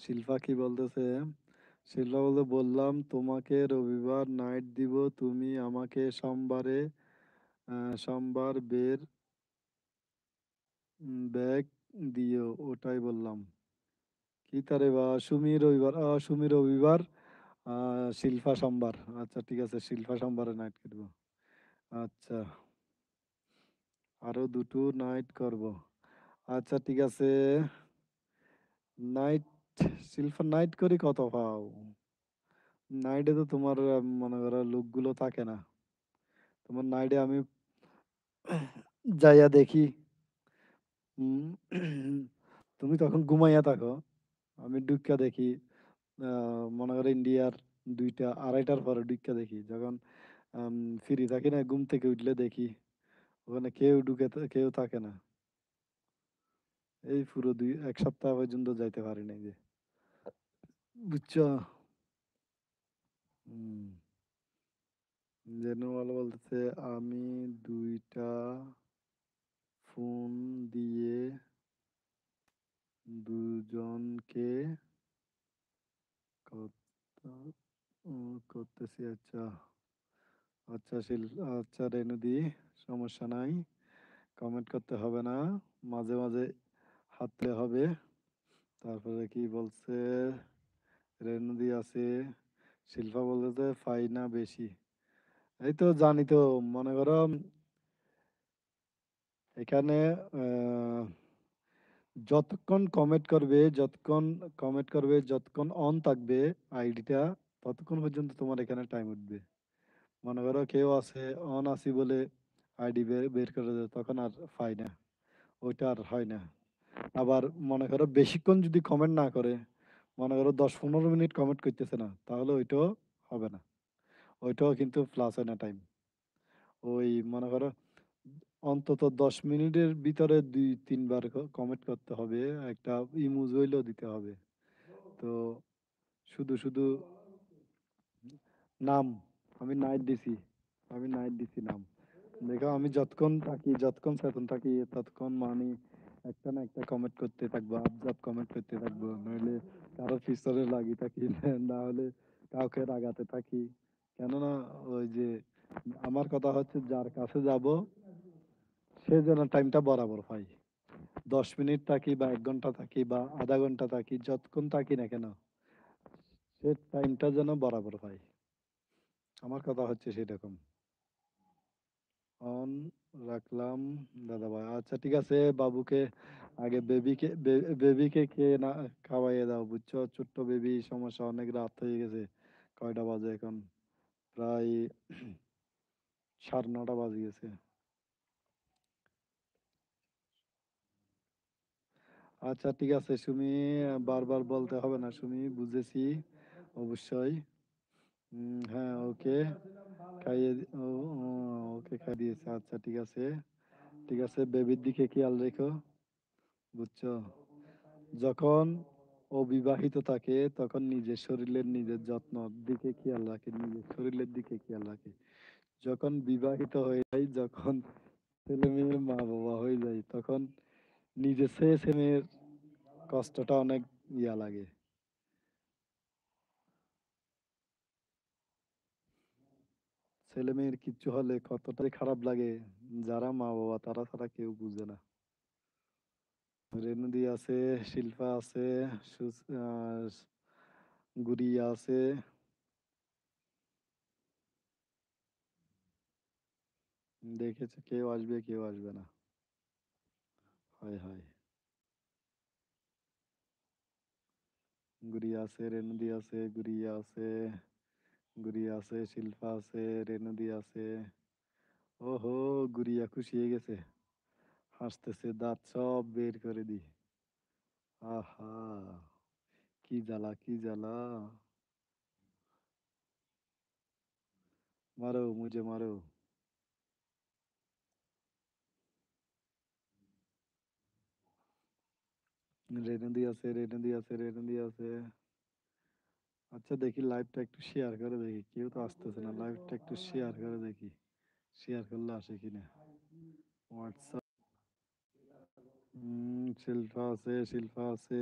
শিল্পা কি বলতেছে? শিল্পা বলতে বললাম তোমাকে রবিবার নাইট দিব, তুমি আমাকে সোমবারে সোমবার ব্যাগ দিও, ওটাই বললাম। কি তারে বা সুমি রবিবার, সুমি রবিবার, শিল্পা সোমবার। আচ্ছা ঠিক আছে, শিল্পা সোমবারে নাইট করবো। আচ্ছা, আরো দুটো নাইট করব। আচ্ছা ঠিক আছে। নাইট, শিল্পা নাইট করি কত পাও? নাইটে তো তোমার মনে করো লোকগুলো থাকে না। তোমার নাইটে আমি যাইয়া দেখি। উম, তুমি তখন ঘুমাইয়া থাকো, আমি ডুক্কা দেখি। মনে করো ইন্ডিয়ার 2টা 2:30টার পরে ডুক্কা দেখি, যখন ফ্রি থাকি না, ঘুম থেকে উঠলে দেখি ওখানে কেউ কেউ থাকে না। এই পুরো 1 সপ্তাহ পর্যন্ত যাইতে পারি নাই যে, বুঝছো? হম। জেনুয়াল বলতেছে আমি 2টা ফোন দিয়ে দুজনকে কত- করতেছি। আচ্ছা আচ্ছা আচ্ছা রেনুদি, সমস্যা নাই, কমেন্ট করতে হবে না, মাঝে মাঝে হাতলে হবে। তারপরে কি বলছে? রেনুদি আছে। শিল্পা বলতেছে ফাইনা বেশি। এই তো জানি তো, মনে করো এখানে আহ, যতক্ষণ অন থাকবে আইডিটা, ততক্ষণ পর্যন্ত তোমার এখানে টাইম উঠবে। মনে করো কেউ আছে অন আছি বলে আইডি বের বের করে দেয়, তখন আর পাই না, ওইটা আর হয় না। আবার মনে করো বেশিক্ষণ যদি কমেন্ট না করে, মনে করো 10-15 মিনিট কমেন্ট করতেছে না, তাহলে ওইটাও হবে না, ওইটাও কিন্তু প্লাস হয় না টাইম। ওই মনে করো অন্তত 10 মিনিটের ভিতরে 2-3 বার কমেন্ট করতে হবে, একটা ইমোজি হইলেও দিতে হবে। তো শুধু শুধু নাম, আমি নাইট দিছি, নাম। দেখো আমি যতক্ষণ চেতন থাকি ততক্ষণ মানে একটা না একটা কমেন্ট করতে থাকবো, আবজাব কমেন্ট করতে থাকবো, নইলে কারো পিছনে লাগি থাকি, না হলে কাউকে রাগাতে থাকি। কেননা ওই যে আমার কথা হচ্ছে, যার কাছে যাব সে যেন টাইমটা বরাবর পাই। 10 মিনিট থাকি বা 1 ঘন্টা থাকি বা আধা ঘন্টা থাকি, যতক্ষণ থাকি না কেন, সে টাইমটা যেন বরাবর পাই। আমার কথা হচ্ছে সেরকম। অন রাখলাম দাদা ভাই। আচ্ছা ঠিক আছে, বাবুকে আগে বেবিকে খেয়ে না খাওয়াইয়ে দাও, বুঝছো? ছোট্ট বেবি, সমস্যা, অনেক রাত হয়ে গেছে। কয়টা বাজে এখন? প্রায় 9:30 বাজে গেছে। আচ্ছা ঠিক আছে সুমি, বারবার বলতে হবে না সুমি, বুঝেছি অবশ্যই। হ্যাঁ ওকে খাইয়ে ওকে খাইয়ে দিয়েছে। আচ্ছা ঠিক আছে, ঠিক আছে, বেবির দিকে খেয়াল রেখো, বুঝছো? যখন অবিবাহিত থাকে তখন নিজের যত্ন দিকে খেয়াল রাখে, নিজের শরীরের দিকে খেয়াল রাখে। যখন বিবাহিত হয়ে যায়, যখন ছেলে মেয়ের মা বাবা হয়ে যায়, তখন নিজের ছেলে মেয়ের কষ্টটা অনেক লাগে। ছেলে মেয়ের কিচ্ছু হলে কতটাই খারাপ লাগে, যারা মা বাবা তারা ছাড়া কেউ বুঝে না। রেনুদি আছে, শিল্পা আছে, গুড়িয়া আছে। দেখেছে কেউ আসবে কেউ আসবে না। হয় হয়। গুড়িয়া আছে, রেনুদি আছে, গুড়িয়া আছে, শিল্পা আছে, রেনুদি আছে। ওহো, গুড়িয়া খুশি হয়ে গেছে, হাসতেছে, দাঁত সব বের করে দি। আহা, কি জ্বালা কি জ্বালা। মারো মুঝে মারো। রেনুদি আছে। আচ্ছা দেখি লাইভটা একটু শেয়ার করে দেখি, কেউ তো আসতেছে না, লাইভটা একটু শেয়ার করে দেখি, শেয়ার করলে আসে কিনা। হোয়াটসঅ্যাপ। শিল্পা আছে, শিল্পা আছে।